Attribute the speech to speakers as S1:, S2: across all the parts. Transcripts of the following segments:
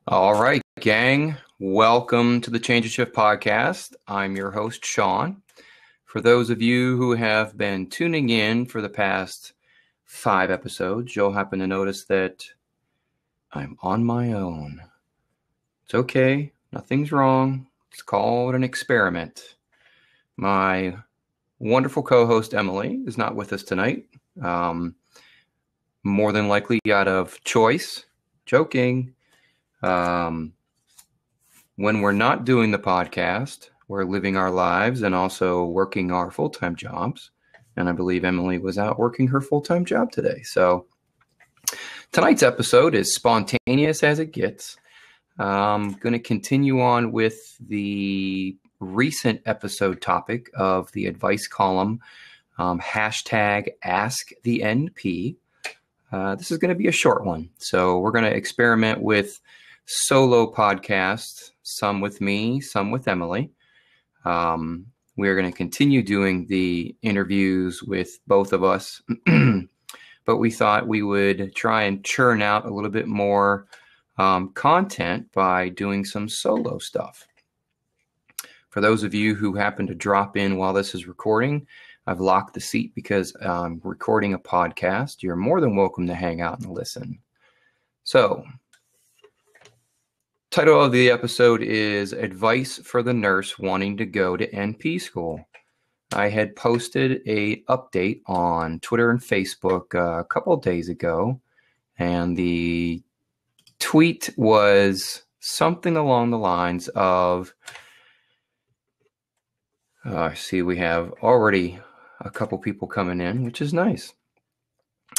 S1: All right, gang. Welcome to the Change of Shift podcast. I'm your host, Sean. For those of you who have been tuning in for the past 5 episodes, you'll happen to notice that I'm on my own. It's okay. Nothing's wrong. It's called an experiment. My wonderful co-host, Emily, is not with us tonight. More than likely out of choice. Joking. When we're not doing the podcast, we're living our lives and also working our full-time jobs. And I believe Emily was out working her full-time job today. So tonight's episode is spontaneous as it gets. I'm going to continue on with the recent episode topic of the advice column, hashtag Ask the NP. This is going to be a short one. So we're going to experiment with solo podcasts, some with me, some with Emily. We are going to continue doing the interviews with both of us, but we thought we would try and churn out a little bit more content by doing some solo stuff. For those of you who happen to drop in while this is recording, I've locked the seat because I'm recording a podcast. You're more than welcome to hang out and listen. So, title of the episode is Advice for the Nurse Wanting to Go to NP School. I had posted a update on Twitter and Facebook a couple of days ago, and the tweet was something along the lines of, I see we have already a couple people coming in, which is nice.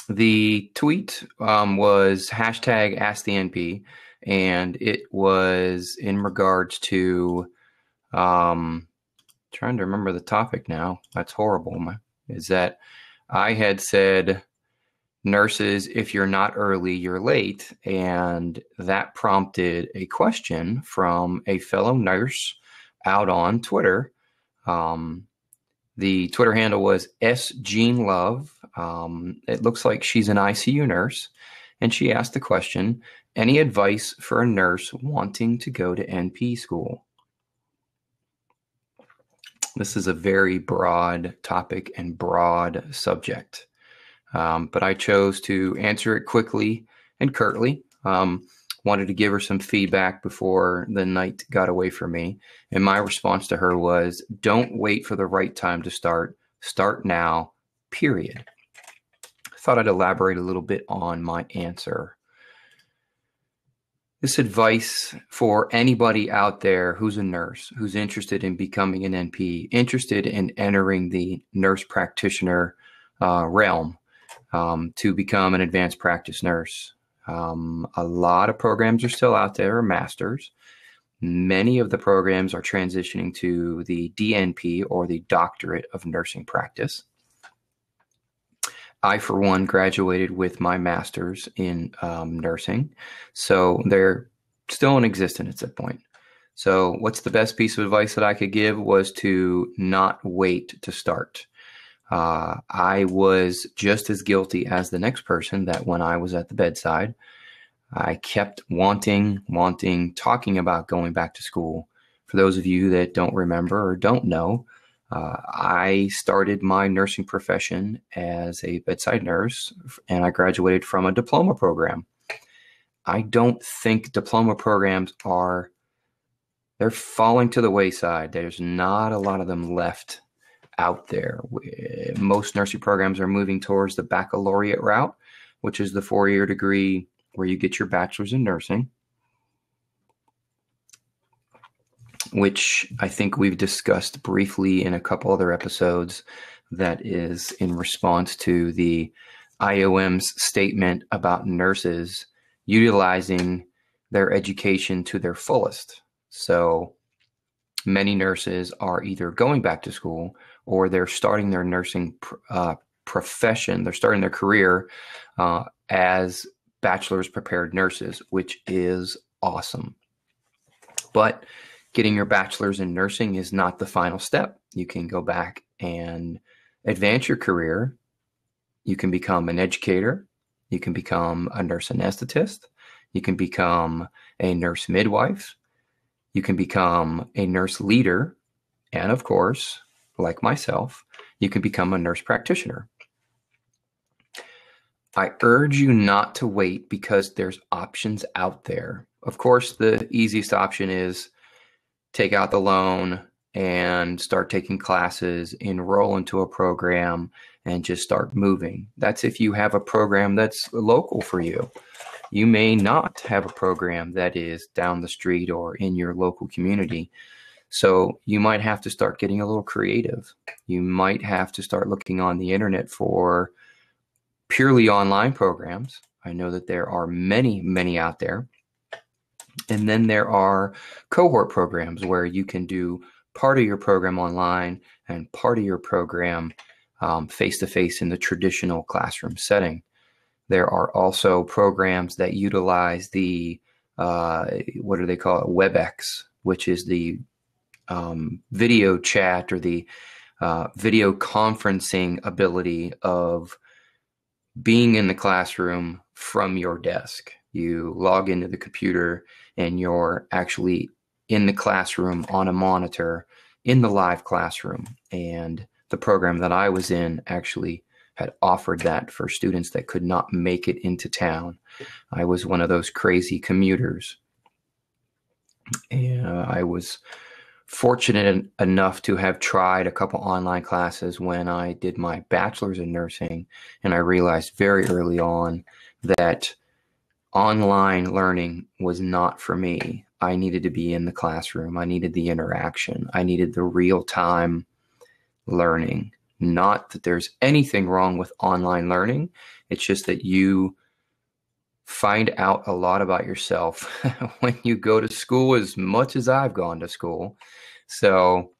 S1: The tweet was hashtag Ask the NP. And it was in regards to, trying to remember the topic now. That's horrible. Is that I had said, nurses, if you're not early, you're late. And that prompted a question from a fellow nurse out on Twitter. The Twitter handle was sjeanlove. It looks like she's an ICU nurse. And she asked the question, any advice for a nurse wanting to go to NP school? This is a very broad topic and broad subject, but I chose to answer it quickly and curtly. Wanted to give her some feedback before the night got away from me. And my response to her was, don't wait for the right time to start. Start now, period. Thought I'd elaborate a little bit on my answer. This advice for anybody out there who's a nurse, who's interested in becoming an NP, interested in entering the nurse practitioner realm to become an advanced practice nurse. A lot of programs are still out there, masters. Many of the programs are transitioning to the DNP, or the Doctorate of Nursing Practice. I, for one, graduated with my master's in nursing, so they're still in existence at that point. So what's the best piece of advice that I could give was to not wait to start. I was just as guilty as the next person that when I was at the bedside, I kept wanting, talking about going back to school. For those of you that don't remember or don't know, I started my nursing profession as a bedside nurse, and I graduated from a diploma program. I don't think diploma programs they're falling to the wayside. There's not a lot of them left out there. Most nursing programs are moving towards the baccalaureate route, which is the 4-year degree where you get your bachelor's in nursing, which I think we've discussed briefly in a couple other episodes. That is in response to the IOM's statement about nurses utilizing their education to their fullest. So many nurses are either going back to school or they're starting their nursing profession. They're starting their career as bachelor's prepared nurses, which is awesome. But getting your bachelor's in nursing is not the final step. You can go back and advance your career. You can become an educator. You can become a nurse anesthetist. You can become a nurse midwife. You can become a nurse leader. And of course, like myself, you can become a nurse practitioner. I urge you not to wait because there's options out there. Of course, the easiest option is take out the loan and start taking classes, enroll into a program, and just start moving. That's if you have a program that's local for you. You may not have a program that is down the street or in your local community. So you might have to start getting a little creative. You might have to start looking on the internet for purely online programs. I know that there are many, many out there. And then there are cohort programs where you can do part of your program online and part of your program face-to-face in the traditional classroom setting. There are also programs that utilize the, what do they call it, WebEx, which is the video chat or the video conferencing ability of being in the classroom from your desk. You log into the computer and you're actually in the classroom on a monitor in the live classroom. And the program that I was in actually had offered that for students that could not make it into town. I was one of those crazy commuters. And I was fortunate enough to have tried a couple online classes when I did my bachelor's in nursing, and I realized very early on that online learning was not for me. I needed to be in the classroom. I needed the interaction. I needed the real-time learning. Not that there's anything wrong with online learning. It's just that you find out a lot about yourself when you go to school, as much as I've gone to school. So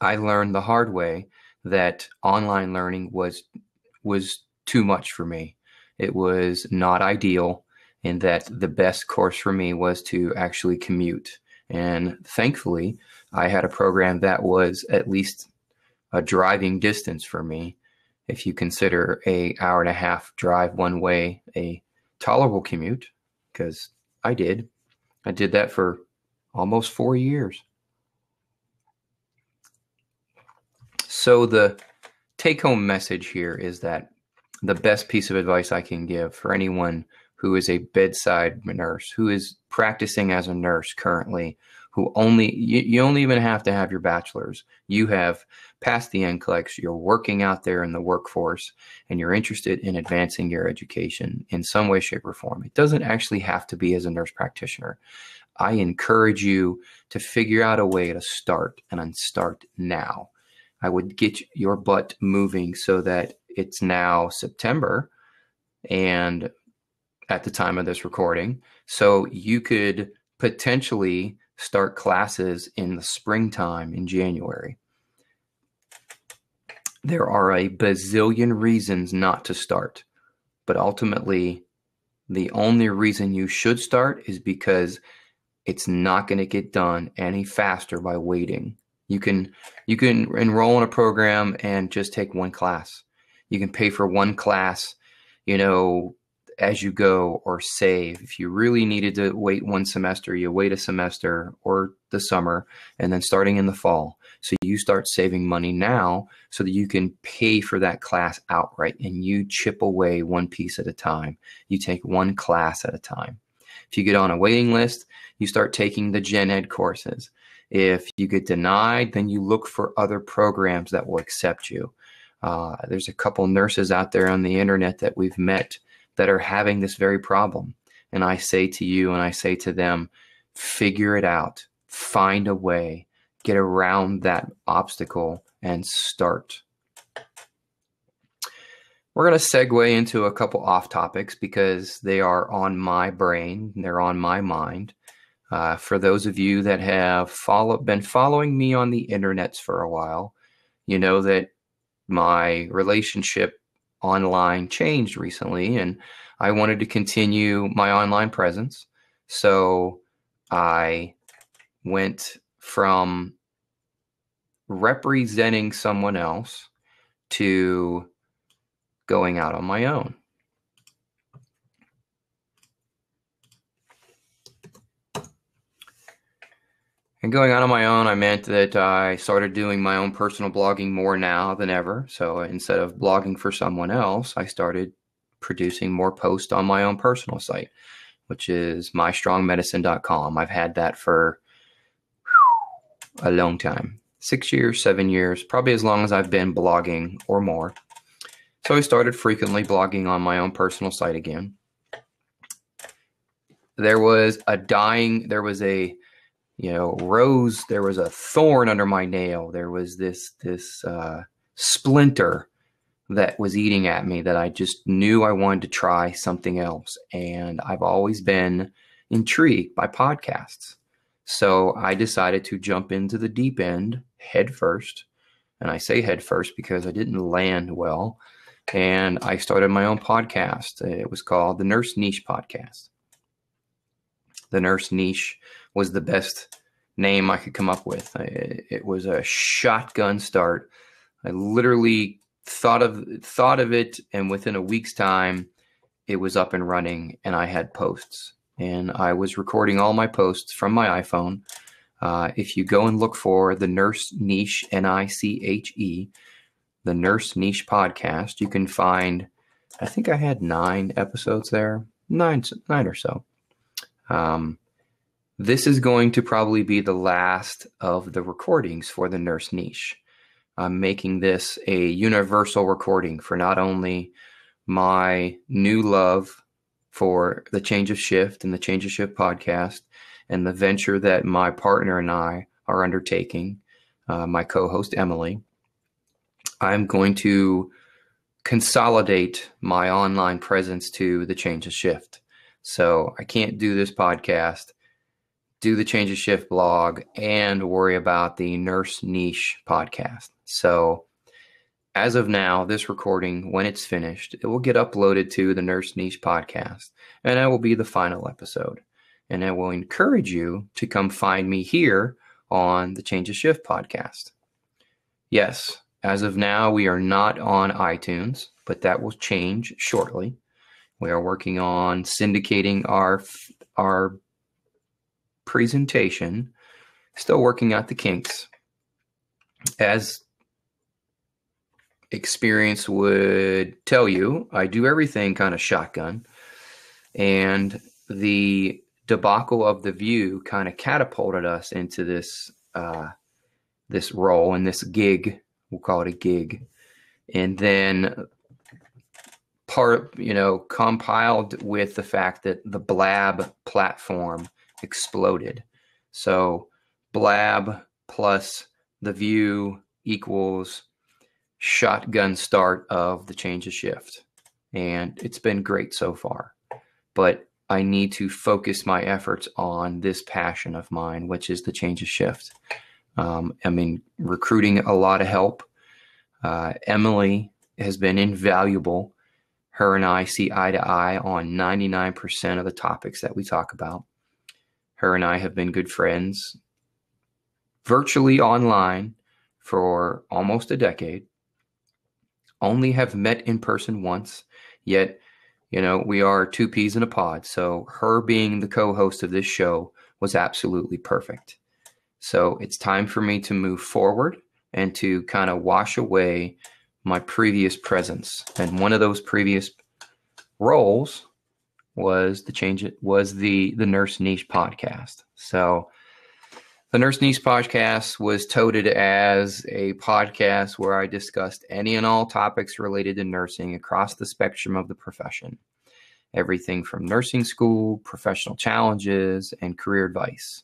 S1: I learned the hard way that online learning was too much for me. It was not ideal, and that the best course for me was to actually commute. And thankfully, I had a program that was at least a driving distance for me. If you consider an hour and a half drive one way a tolerable commute, because I did that for almost 4 years. So the take-home message here is that the best piece of advice I can give for anyone who is a bedside nurse, who is practicing as a nurse currently, who you only even have to have your bachelor's. You have passed the NCLEX, you're working out there in the workforce, and you're interested in advancing your education in some way, shape, or form. It doesn't actually have to be as a nurse practitioner. I encourage you to figure out a way to start, and start now. I would get your butt moving so that it's now September, and at the time of this recording, so you could potentially start classes in the springtime in January. There are a bazillion reasons not to start, but ultimately the only reason you should start is because it's not going to get done any faster by waiting. You can enroll in a program and just take one class. You can pay for one class, as you go, or save. If you really needed to wait one semester, you wait a semester or the summer, and then starting in the fall. So you start saving money now so that you can pay for that class outright, and you chip away one piece at a time. You take one class at a time. If you get on a waiting list, you start taking the gen ed courses. If you get denied, then you look for other programs that will accept you. There's a couple nurses out there on the internet that we've met that are having this very problem. And I say to you, and I say to them, figure it out, find a way, get around that obstacle, and start. We're going to segue into a couple off topics because they are on my brain, they're on my mind. For those of you that have been following me on the internets for a while, you know that my relationship online changed recently, and I wanted to continue my online presence. So I went from representing someone else to going out on my own. And going out on my own, I meant that I started doing my own personal blogging more now than ever. So instead of blogging for someone else, I started producing more posts on my own personal site, which is mystrongmedicine.com. I've had that for a long time, 6 years, 7 years, probably as long as I've been blogging or more. So I started frequently blogging on my own personal site again. There was a rose, there was a thorn under my nail. There was this splinter that was eating at me that I just knew I wanted to try something else. And I've always been intrigued by podcasts. So I decided to jump into the deep end head first. And I say head first because I didn't land well. And I started my own podcast. It was called the Nurse Niche Podcast. The Nurse Niche was the best name I could come up with. It was a shotgun start. I literally thought of it, and within a week's time, it was up and running, and I had posts. And I was recording all my posts from my iPhone. If you go and look for the Nurse Niche, Niche, the Nurse Niche Podcast, you can find, I think I had 9 episodes there, nine or so. This is going to probably be the last of the recordings for the Nurse Niche. I'm making this a universal recording for not only my new love for the Change of Shift and the Change of Shift podcast and the venture that my partner and I are undertaking, my co-host Emily. I'm going to consolidate my online presence to the Change of Shift. So I can't do this podcast, do the Change of Shift blog, and worry about the Nurse Niche podcast. So as of now, this recording, when it's finished, it will get uploaded to the Nurse Niche podcast, and that will be the final episode. And I will encourage you to come find me here on the Change of Shift podcast. Yes, as of now, we are not on iTunes, but that will change shortly. We are working on syndicating our presentation, still working out the kinks. As experience would tell you, I do everything kind of shotgun, and the debacle of The View kind of catapulted us into this role and this gig. We'll call it a gig. And then compiled with the fact that the Blab platform exploded. So Blab plus The View equals shotgun start of the Change of Shift. And it's been great so far. But I need to focus my efforts on this passion of mine, which is the Change of Shift. Recruiting a lot of help. Emily has been invaluable. Her and I see eye to eye on 99% of the topics that we talk about. Her and I have been good friends virtually online for almost a decade. Only have met in person once, yet, we are 2 peas in a pod. So her being the co-host of this show was absolutely perfect. So it's time for me to move forward and to kind of wash away my previous presence. And one of those previous roles was the Nurse Niche podcast. So the Nurse Niche podcast was touted as a podcast where I discussed any and all topics related to nursing across the spectrum of the profession. Everything from nursing school, professional challenges, and career advice.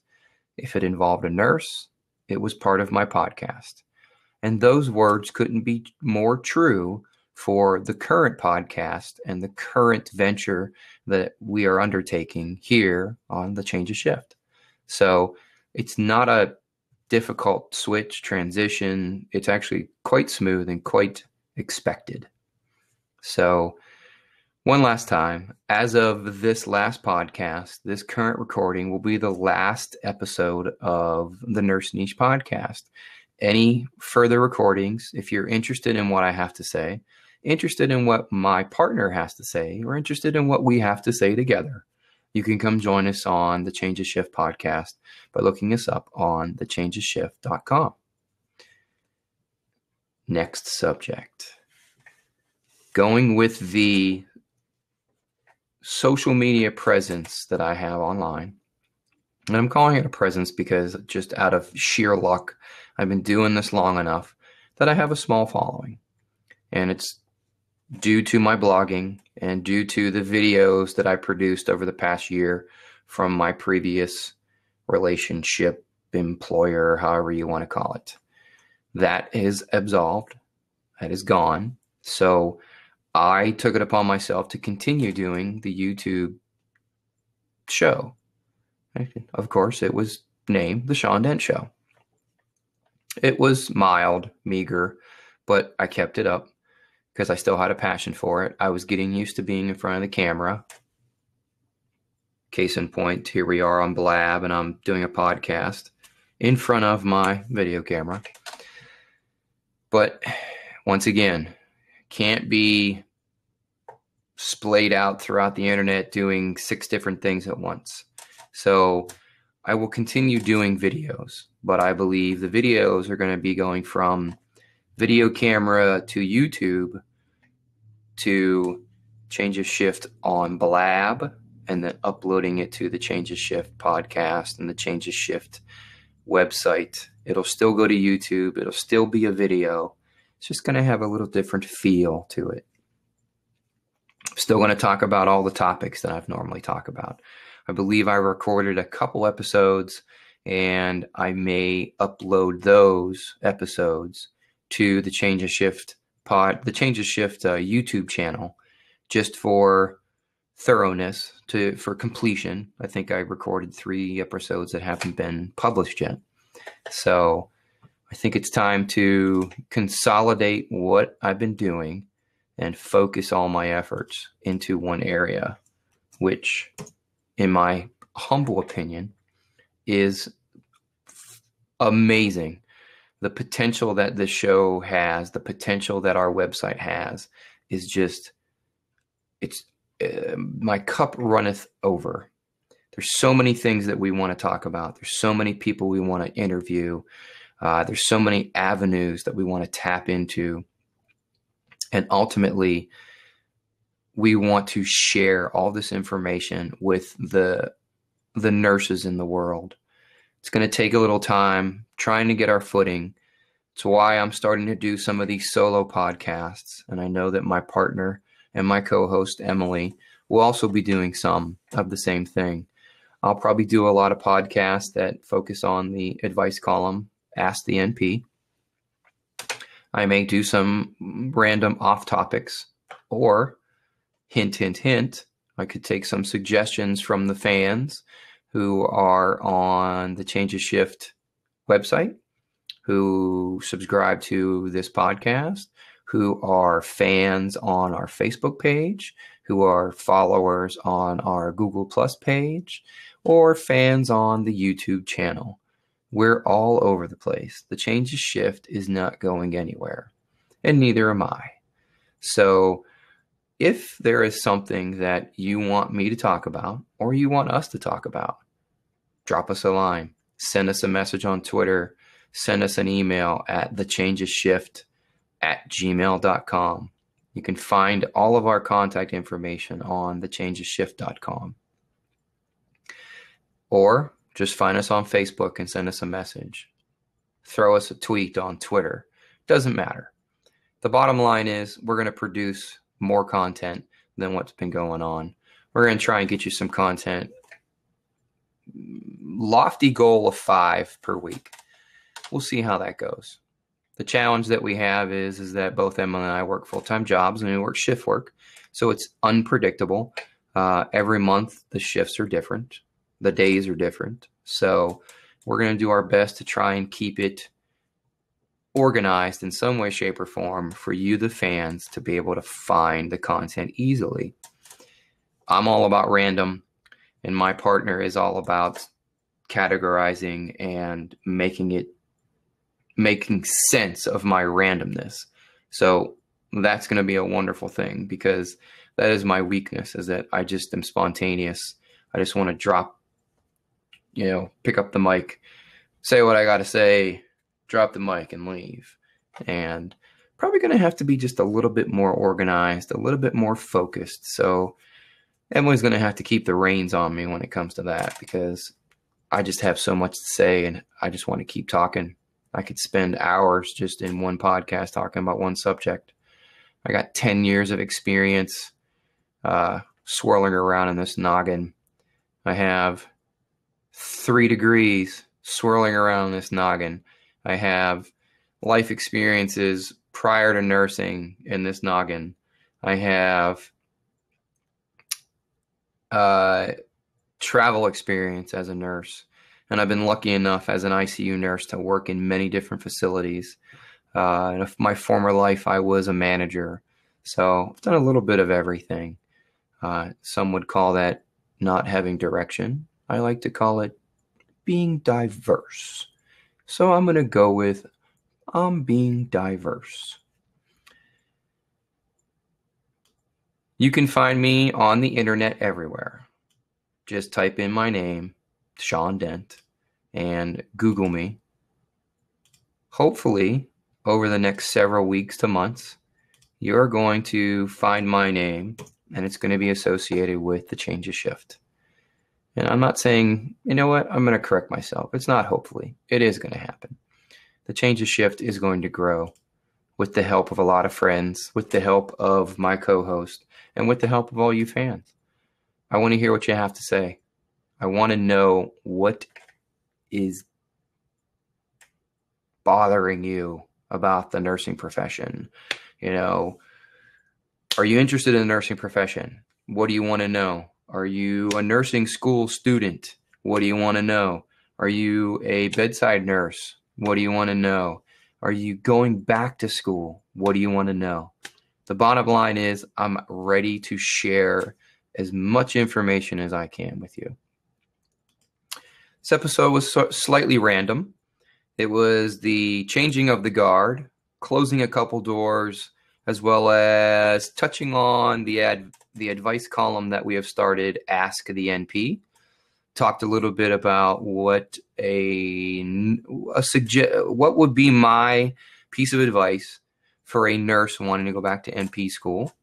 S1: If it involved a nurse, it was part of my podcast. And those words couldn't be more true for the current podcast and the current venture that we are undertaking here on the Change of Shift. So it's not a difficult switch transition. It's actually quite smooth and quite expected. So one last time, as of this last podcast, this current recording will be the last episode of the Nurse Niche podcast. Any further recordings, if you're interested in what I have to say, interested in what my partner has to say, or interested in what we have to say together, you can come join us on the Change of Shift podcast by looking us up on thechangeshift.com. Next subject. Going with the social media presence that I have online. And I'm calling it a presence because just out of sheer luck, I've been doing this long enough that I have a small following. And it's due to my blogging and due to the videos that I produced over the past year from my previous relationship, employer, however you want to call it. That is absolved. That is gone. So I took it upon myself to continue doing the YouTube show. Of course, it was named The Sean Dent Show. It was mild, meager, but I kept it up because I still had a passion for it. I was getting used to being in front of the camera. Case in point, here we are on Blab, and I'm doing a podcast in front of my video camera. But once again, can't be splayed out throughout the internet doing 6 different things at once. So I will continue doing videos, but I believe the videos are going to be going from video camera to YouTube to Change of Shift on Blab, and then uploading it to the Change of Shift podcast and the Change of Shift website. It'll still go to YouTube. It'll still be a video. It's just going to have a little different feel to it. I'm still going to talk about all the topics that I've normally talk about. I believe I recorded a couple episodes, and I may upload those episodes to the Change of Shift YouTube channel, just for thoroughness, for completion. I think I recorded 3 episodes that haven't been published yet. So I think it's time to consolidate what I've been doing and focus all my efforts into one area, which, in my humble opinion, is amazing. The potential that the show has, the potential that our website has, is just, my cup runneth over. There's so many things that we want to talk about. There's so many people we want to interview. There's so many avenues that we want to tap into. And ultimately, we want to share all this information with the nurses in the world. It's going to take a little time trying to get our footing. It's why I'm starting to do some of these solo podcasts. And I know that my partner and my co-host, Emily, will also be doing some of the same thing. I'll probably do a lot of podcasts that focus on the advice column, Ask the NP. I may do some random off topics, or hint, hint, hint, I could take some suggestions from the fans who are on the Change of Shift website, who subscribe to this podcast, who are fans on our Facebook page, who are followers on our Google Plus page, or fans on the YouTube channel. We're all over the place. The Change of Shift is not going anywhere, and neither am I. So if there is something that you want me to talk about, or you want us to talk about, drop us a line, send us a message on Twitter, send us an email at thechangeshift@gmail.com. You can find all of our contact information on thechangeshift.com. Or just find us on Facebook and send us a message. Throw us a tweet on Twitter. Doesn't matter. The bottom line is we're going to produce more content than what's been going on. We're going to try and get you some content. Lofty goal of 5 per week. We'll see how that goes. The challenge that we have is that both Emily and I work full-time jobs, and we work shift work. So it's unpredictable. Every month the shifts are different. The days are different. So we're going to do our best to try and keep it organized in some way, shape, or form for you, the fans, to be able to find the content easily. I'm all about random, and my partner is all about categorizing and making sense of my randomness. So that's going to be a wonderful thing, because that is my weakness, is that I just am spontaneous. I just want to pick up the mic, say what I got to say, drop the mic and leave. And probably going to have to be just a little bit more organized, a little bit more focused. So Emily's going to have to keep the reins on me when it comes to that, because I just have so much to say and I just want to keep talking. I could spend hours just in one podcast talking about one subject. I got 10 years of experience swirling around in this noggin. I have 3 degrees swirling around in this noggin. I have life experiences prior to nursing in this noggin. I have travel experience as a nurse. And I've been lucky enough as an ICU nurse to work in many different facilities. In my former life, I was a manager. So I've done a little bit of everything. Some would call that not having direction. I like to call it being diverse. So I'm going to go with I'm being diverse. You can find me on the internet everywhere. Just type in my name, Sean Dent, and Google me. Hopefully, over the next several weeks to months, you're going to find my name, and it's going to be associated with the Change of Shift. And I'm not saying, you know what, I'm going to correct myself. It's not hopefully. It is going to happen. The Change of Shift is going to grow with the help of a lot of friends, with the help of my co-host, and with the help of all you fans. I want to hear what you have to say. I want to know what is bothering you about the nursing profession. Are you interested in the nursing profession? What do you want to know? Are you a nursing school student? What do you want to know? Are you a bedside nurse? What do you want to know? Are you going back to school? What do you want to know? The bottom line is I'm ready to share as much information as I can with you. This episode was slightly random. It was the changing of the guard, closing a couple doors, as well as touching on the advice column that we have started, Ask the NP. Talked a little bit about what what would be my piece of advice for a nurse wanting to go back to NP school.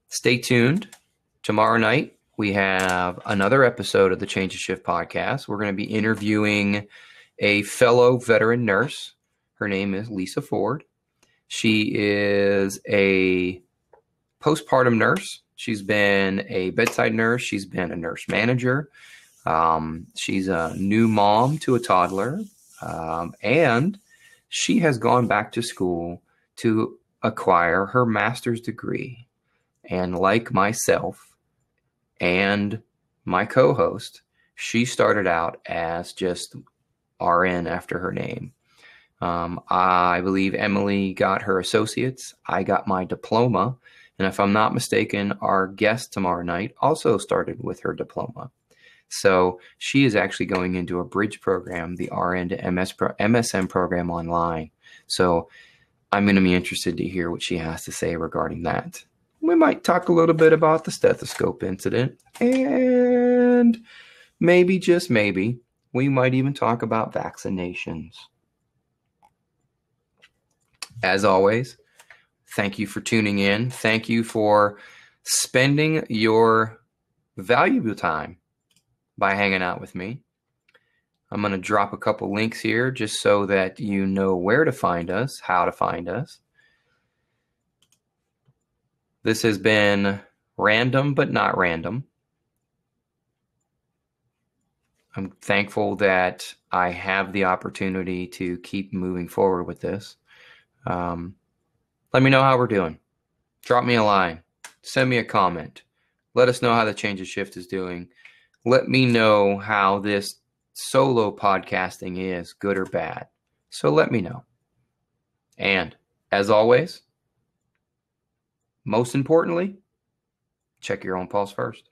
S1: Stay tuned. Tomorrow night, we have another episode of the Change of Shift podcast. We're going to be interviewing a fellow veteran nurse. Her name is Lisa Ford. She is a postpartum nurse. She's been a bedside nurse. She's been a nurse manager. She's a new mom to a toddler. And she has gone back to school to acquire her master's degree. And like myself and my co-host, she started out as just RN after her name. I believe Emily got her associates. I got my diploma. And if I'm not mistaken, our guest tomorrow night also started with her diploma. So she is actually going into a bridge program, the RN to MSM program online. So I'm going to be interested to hear what she has to say regarding that. We might talk a little bit about the stethoscope incident, and maybe, just maybe, we might even talk about vaccinations. As always, thank you for tuning in. Thank you for spending your valuable time by hanging out with me. I'm going to drop a couple links here just so that you know where to find us, how to find us. This has been random, but not random. I'm thankful that I have the opportunity to keep moving forward with this. Let me know how we're doing. Drop me a line. Send me a comment. Let us know how the Change of Shift is doing. Let me know how this solo podcasting is, good or bad. So let me know. And as always, most importantly, check your own pulse first.